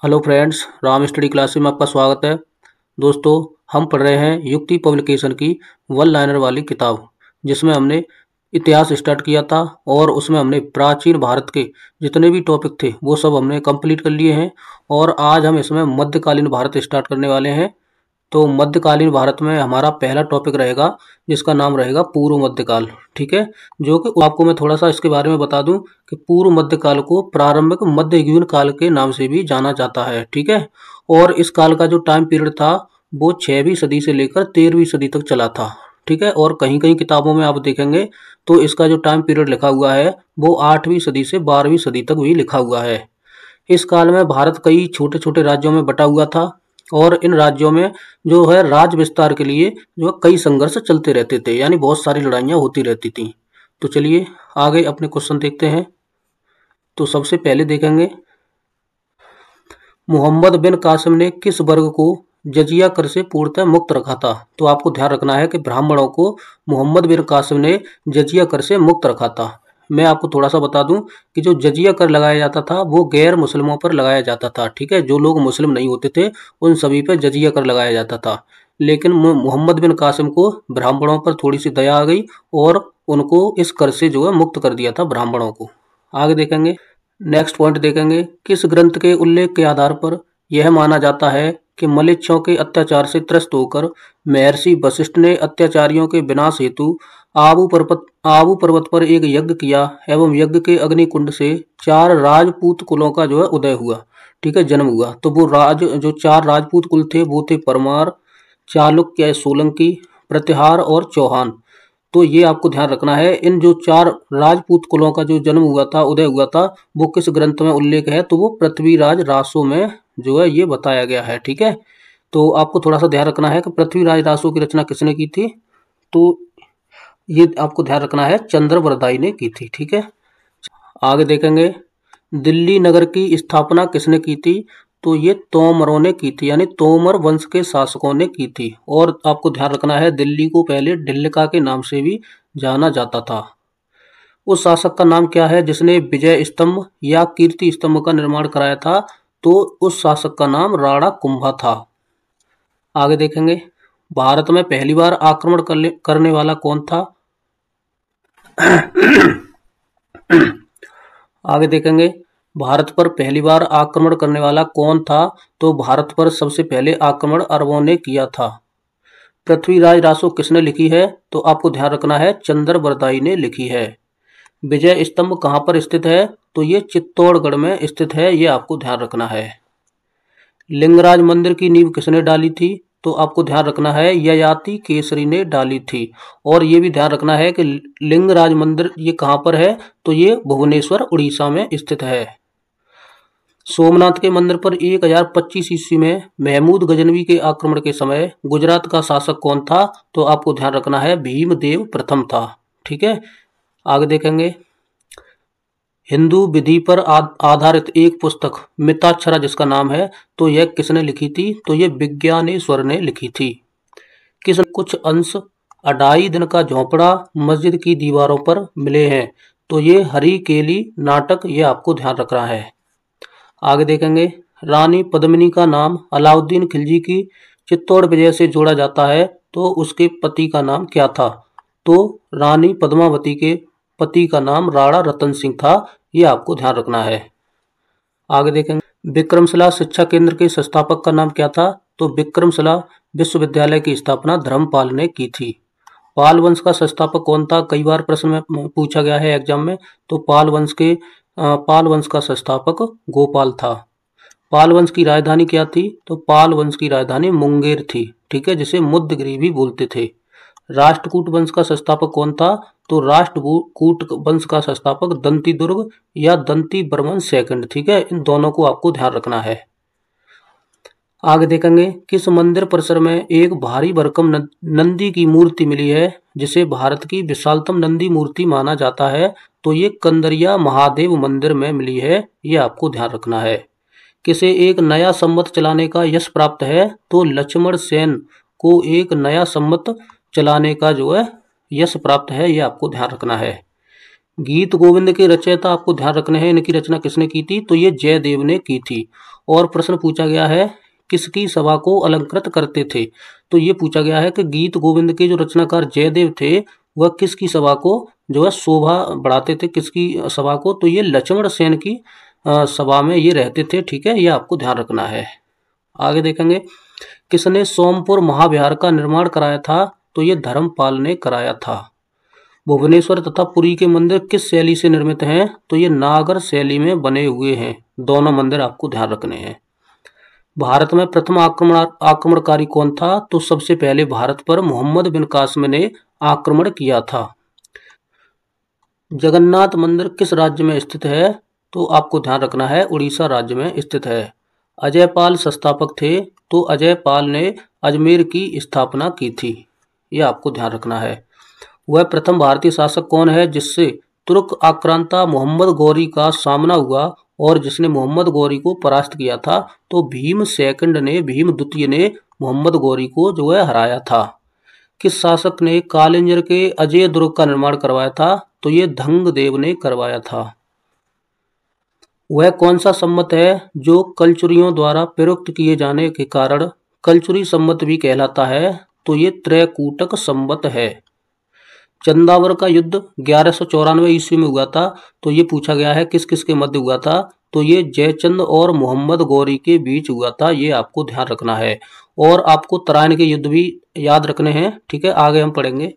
Hello friends, Ram study class में आपका स्वागत है। दोस्तों, हम पढ़ रहे हैं युक्ति पब्लिकेशन की वन लाइनर वाली किताब, जिसमें हमने इतिहास स्टार्ट किया था और उसमें हमने प्राचीन भारत के जितने भी टॉपिक थे वो सब हमने कंप्लीट कर लिए हैं। और आज हम इसमें मध्यकालीन भारत स्टार्ट करने वाले हैं। तो मध्यकालीन भारत में हमारा पहला टॉपिक रहेगा जिसका नाम रहेगा पूर्व मध्यकाल। ठीक है, जो कि आपको मैं थोड़ा सा इसके बारे में बता दूं कि पूर्व मध्यकाल को प्रारंभिक मध्ययुगीन काल के नाम से भी जाना जाता है। ठीक है, और इस काल का जो टाइम पीरियड था वो 6वीं सदी से लेकर 13वीं सदी तक चला था। ठीक है, और कहीं कहीं किताबों में आप देखेंगे तो इसका जो टाइम पीरियड लिखा हुआ है वो 8वीं सदी से 12वीं सदी तक भी लिखा हुआ है। इस काल में भारत कई छोटे छोटे राज्यों में बटा हुआ था और इन राज्यों में जो है राज विस्तार के लिए जो कई संघर्ष चलते रहते थे, यानी बहुत सारी लड़ाइयाँ होती रहती थी। तो चलिए आगे अपने क्वेश्चन देखते हैं। तो सबसे पहले देखेंगे, मोहम्मद बिन कासिम ने किस वर्ग को जजिया कर से पूर्णतः मुक्त रखा था? तो आपको ध्यान रखना है कि ब्राह्मणों को मोहम्मद बिन कासिम ने जजिया कर से मुक्त रखा था। मैं आपको थोड़ा सा बता दूं कि जो जजिया कर लगाया जाता था वो गैर मुस्लिमों पर लगाया जाता था। ठीक है, जो लोग मुस्लिम नहीं होते थे उन सभी पर जजिया कर लगाया जाता था। लेकिन मोहम्मद बिन कासिम को ब्राह्मणों पर थोड़ी सी दया आ गई और उनको इस कर से जो है मुक्त कर दिया था ब्राह्मणों को। आगे देखेंगे, नेक्स्ट पॉइंट देखेंगे, किस ग्रंथ के उल्लेख के आधार पर यह माना जाता है कि मलेच्छों के अत्याचार से त्रस्त होकर महर्षि वशिष्ठ ने अत्याचारियों के विनाश हेतु आबू पर्वत पर एक यज्ञ किया एवं यज्ञ के अग्निकुंड से 4 राजपूत कुलों का जो है उदय हुआ। ठीक है, जन्म हुआ। तो वो जो 4 राजपूत कुल थे वो थे परमार, चालुक्य, सोलंकी, प्रतिहार और चौहान। तो ये आपको ध्यान रखना है, इन जो 4 राजपूत कुलों का जो जन्म हुआ था, उदय हुआ था, वो किस ग्रंथ में उल्लेख है? तो वो पृथ्वीराज रासो में जो है ये बताया गया है। ठीक है, तो आपको थोड़ा सा ध्यान रखना है कि पृथ्वीराज रासो की रचना किसने की थी? तो ये आपको ध्यान रखना है, चंद्रवरदाई ने की थी। ठीक है, आगे देखेंगे, दिल्ली नगर की स्थापना किसने की थी? तो ये तोमरों ने की थी, यानी तोमर वंश के शासकों ने की थी। और आपको ध्यान रखना है, दिल्ली को पहले ढिल्लिका के नाम से भी जाना जाता था। उस शासक का नाम क्या है जिसने विजय स्तंभ या कीर्ति स्तंभ का निर्माण कराया था? तो उस शासक का नाम राणा कुंभा था। आगे देखेंगे, भारत में पहली बार आक्रमण करने वाला कौन था? आगे देखेंगे, भारत पर पहली बार आक्रमण करने वाला कौन था? तो भारत पर सबसे पहले आक्रमण अरबों ने किया था। पृथ्वीराज रासो किसने लिखी है? तो आपको ध्यान रखना है, चंद्रवरदाई ने लिखी है। विजय स्तंभ कहाँ पर स्थित है? तो ये चित्तौड़गढ़ में स्थित है, ये आपको ध्यान रखना है। लिंगराज मंदिर की नींव किसने डाली थी? तो आपको ध्यान रखना है, ययाति केसरी ने डाली थी। और ये भी ध्यान रखना है कि लिंगराज मंदिर ये कहाँ पर है? तो ये भुवनेश्वर उड़ीसा में स्थित है। सोमनाथ के मंदिर पर 1025 ईस्वी में महमूद गजनवी के आक्रमण के समय गुजरात का शासक कौन था? तो आपको ध्यान रखना है, भीमदेव प्रथम था। ठीक है, आगे देखेंगे, हिंदू विधि पर आधारित एक पुस्तक मिताक्षरा जिसका नाम है, तो यह किसने लिखी थी? तो यह विज्ञानेश्वर ने लिखी थी। किस कुछ अंश 2.5 दिन का झोंपड़ा मस्जिद की दीवारों पर मिले हैं? तो ये हरी केली नाटक, ये आपको ध्यान रखना है। आगे देखेंगे, रानी पद्मिनी का नाम अलाउद्दीन खिलजी की चित्तौड़ विजय से जोड़ा जाता है, तो उसके पति का नाम क्या था? तो रानी पद्मावती के पति का नाम राणा रतन सिंह था, ये आपको ध्यान रखना है। आगे देखेंगे, विक्रमशिला शिक्षा केंद्र के संस्थापक का नाम क्या था? तो विक्रमशिला विश्वविद्यालय की स्थापना धर्मपाल ने की थी। पाल वंश का संस्थापक कौन था? कई बार प्रश्न में पूछा गया है एग्जाम में। तो पाल वंश का संस्थापक गोपाल था। पाल वंश की राजधानी क्या थी? तो पाल वंश की राजधानी मुंगेर थी। ठीक है, जिसे मुद्दगिरी भी बोलते थे। राष्ट्रकूट वंश का संस्थापक कौन था? तो राष्ट्रकूट वंश का संस्थापक दंती दुर्ग या दंती बर्मन सेकंड। ठीक है, इन दोनों को आपको ध्यान रखना है। आगे देखेंगे, किस मंदिर परिसर में एक भारी भरकम नंदी की मूर्ति मिली है जिसे भारत की विशालतम नंदी मूर्ति माना जाता है? तो ये कंदरिया महादेव मंदिर में मिली है, ये आपको ध्यान रखना है। किसे एक नया सम्मत चलाने का यश प्राप्त है? तो लक्ष्मण सेन को एक नया सम्मत चलाने का जो है यश प्राप्त है, ये आपको ध्यान रखना है। गीत गोविंद के रचयिता आपको ध्यान रखने हैं, इनकी रचना किसने की थी? तो ये जयदेव ने की थी। और प्रश्न पूछा गया है किसकी सभा को अलंकृत करते थे। तो ये पूछा गया है कि गीत गोविंद के जो रचनाकार जयदेव थे वह किसकी सभा को जो है शोभा बढ़ाते थे, किसकी सभा को, तो ये लक्ष्मण सेन की सभा में ये रहते थे। ठीक है, ये आपको ध्यान रखना है। आगे देखेंगे किसने सोमपुर महाविहार का निर्माण कराया था, तो ये धर्मपाल ने कराया था। भुवनेश्वर तथा पुरी के मंदिर किस शैली से निर्मित हैं, तो ये नागर शैली में बने हुए हैं। दोनों मंदिर आपको ध्यान रखने हैं। भारत में प्रथम आक्रमणकारी कौन था, तो सबसे पहले भारत पर मोहम्मद बिन कासिम ने आक्रमण किया था। जगन्नाथ मंदिर किस राज्य में स्थित है, तो आपको ध्यान रखना है उड़ीसा राज्य में स्थित है। अजयपाल संस्थापक थे, तो अजयपाल ने अजमेर की स्थापना की थी। यह आपको ध्यान रखना है। वह प्रथम भारतीय शासक कौन है जिससे तुर्क आक्रांता मोहम्मद गौरी का सामना हुआ और जिसने मोहम्मद गौरी को परास्त किया था, तो भीम द्वितीय ने मोहम्मद गौरी को जो है हराया था। किस शासक ने कालिंजर के अजय दुर्ग का निर्माण करवाया था, तो ये धंगदेव ने करवाया था। वह कौन सा सम्मत है जो कलचुरियों द्वारा प्रयुक्त किए जाने के कारण कलचुरी सम्मत भी कहलाता है, तो ये त्रैकूटक सम्मत है। चंदावर का युद्ध 1194 ईस्वी में हुआ था, तो ये पूछा गया है किस किस के मध्य हुआ था, तो ये जयचंद और मोहम्मद गौरी के बीच हुआ था। ये आपको ध्यान रखना है। और आपको तराइन के युद्ध भी याद रखने हैं। ठीक है, आगे हम पढ़ेंगे।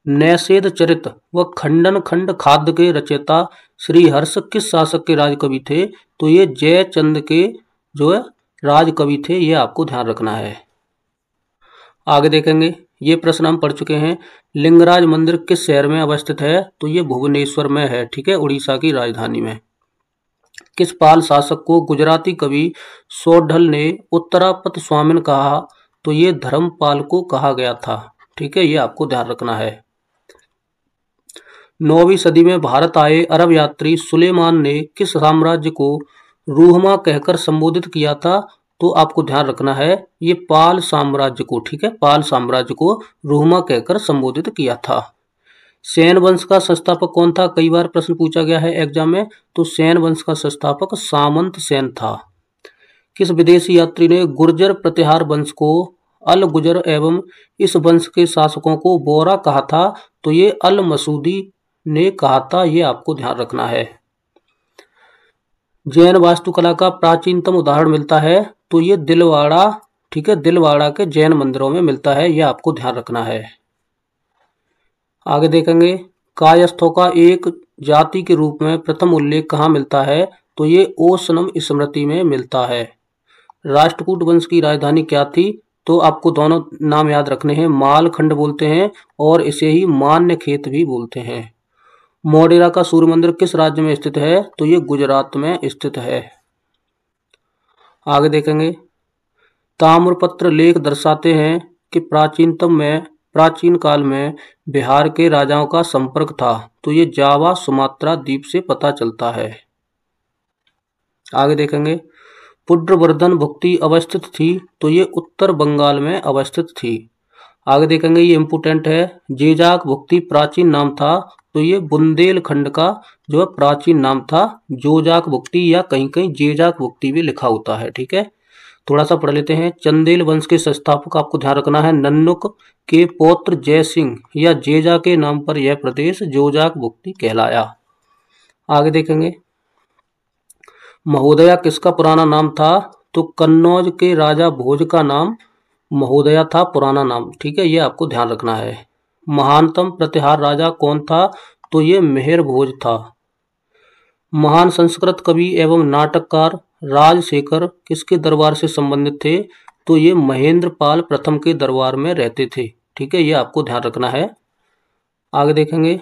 नैषेध चरित व खंडन खंड खाद्य के रचयिता श्री हर्ष किस शासक के राजकवि थे, तो ये जयचंद के जो है राजकवि थे। ये आपको ध्यान रखना है। आगे देखेंगे, ये प्रश्न हम पढ़ चुके हैं। लिंगराज मंदिर किस शहर में अवस्थित है, तो ये भुवनेश्वर में है। ठीक है, उड़ीसा की राजधानी में। किस पाल शासक को गुजराती कवि सोढल ने उत्तरापत स्वामिन कहा, तो ये धर्मपाल को कहा गया था। ठीक है, ये आपको ध्यान रखना है। 9वीं सदी में भारत आए अरब यात्री सुलेमान ने किस साम्राज्य को रूहमा कहकर संबोधित किया था, तो आपको ध्यान रखना है ये पाल साम्राज्य को। ठीक है, पाल साम्राज्य को रूहमा कहकर संबोधित किया था। सेन वंश का संस्थापक कौन था, कई बार प्रश्न पूछा गया है एग्जाम में, तो सेन वंश का संस्थापक सामंत सेन था। किस विदेशी यात्री ने गुर्जर प्रतिहार वंश को अल गुजर एवं इस वंश के शासकों को बोरा कहा था, तो ये अल मसूदी ने कहा था। ये आपको ध्यान रखना है। जैन वास्तुकला का प्राचीनतम उदाहरण मिलता है, तो ये दिलवाड़ा। ठीक है, दिलवाड़ा के जैन मंदिरों में मिलता है। यह आपको ध्यान रखना है। आगे देखेंगे, कायस्थों का एक जाति के रूप में प्रथम उल्लेख कहाँ मिलता है, तो ये ओसनम स्मृति में मिलता है। राष्ट्रकूट वंश की राजधानी क्या थी, तो आपको दोनों नाम याद रखने हैं। मालखंड बोलते हैं और इसे ही मान्य खेत भी बोलते हैं। मोढेरा का सूर्य मंदिर किस राज्य में स्थित है, तो ये गुजरात में स्थित है। आगे देखेंगे, ताम्रपत्र लेख दर्शाते हैं कि प्राचीन काल में बिहार के राजाओं का संपर्क था, तो ये जावा सुमात्रा द्वीप से पता चलता है। आगे देखेंगे, पुड्रवर्धन भुक्ति अवस्थित थी, तो ये उत्तर बंगाल में अवस्थित थी। आगे देखेंगे, ये इंपोर्टेंट है। जेजाक भुक्ति प्राचीन नाम था, तो ये बुंदेलखंड का जो है प्राचीन नाम था। जोजाक भुक्ति या कहीं कहीं जेजाक भुक्ति भी लिखा होता है। ठीक है, थोड़ा सा पढ़ लेते हैं। चंदेल वंश के संस्थापक आपको ध्यान रखना है नन्नुक के पौत्र जय सिंह या जेजा के नाम पर यह प्रदेश जोजाक भुक्ति कहलाया। आगे देखेंगे, महोदया किसका पुराना नाम था, तो कन्नौज के राजा भोज का नाम महोदया था, पुराना नाम। ठीक है, ये आपको ध्यान रखना है। महानतम प्रतिहार राजा कौन था, तो ये मेहर भोज था। महान संस्कृत कवि एवं नाटककार राजशेखर किसके दरबार से संबंधित थे, तो ये महेंद्र पाल प्रथम के दरबार में रहते थे। ठीक है, ये आपको ध्यान रखना है। आगे देखेंगे,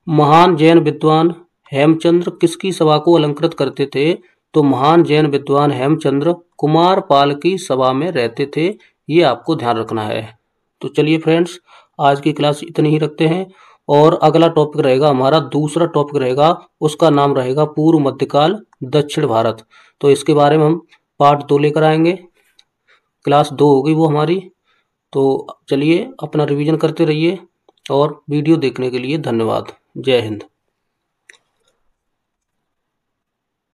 महान जैन विद्वान हेमचंद्र किसकी सभा को अलंकृत करते थे, तो महान जैन विद्वान हेमचंद्र कुमार पाल की सभा में रहते थे। ये आपको ध्यान रखना है। तो चलिए फ्रेंड्स, आज की क्लास इतनी ही रखते हैं और अगला टॉपिक रहेगा हमारा, दूसरा टॉपिक रहेगा, उसका नाम रहेगा पूर्व मध्यकाल दक्षिण भारत। तो इसके बारे में हम पार्ट 2 लेकर आएंगे। क्लास 2 होगी वो हमारी। तो चलिए अपना रिवीजन करते रहिए और वीडियो देखने के लिए धन्यवाद। जय हिंद।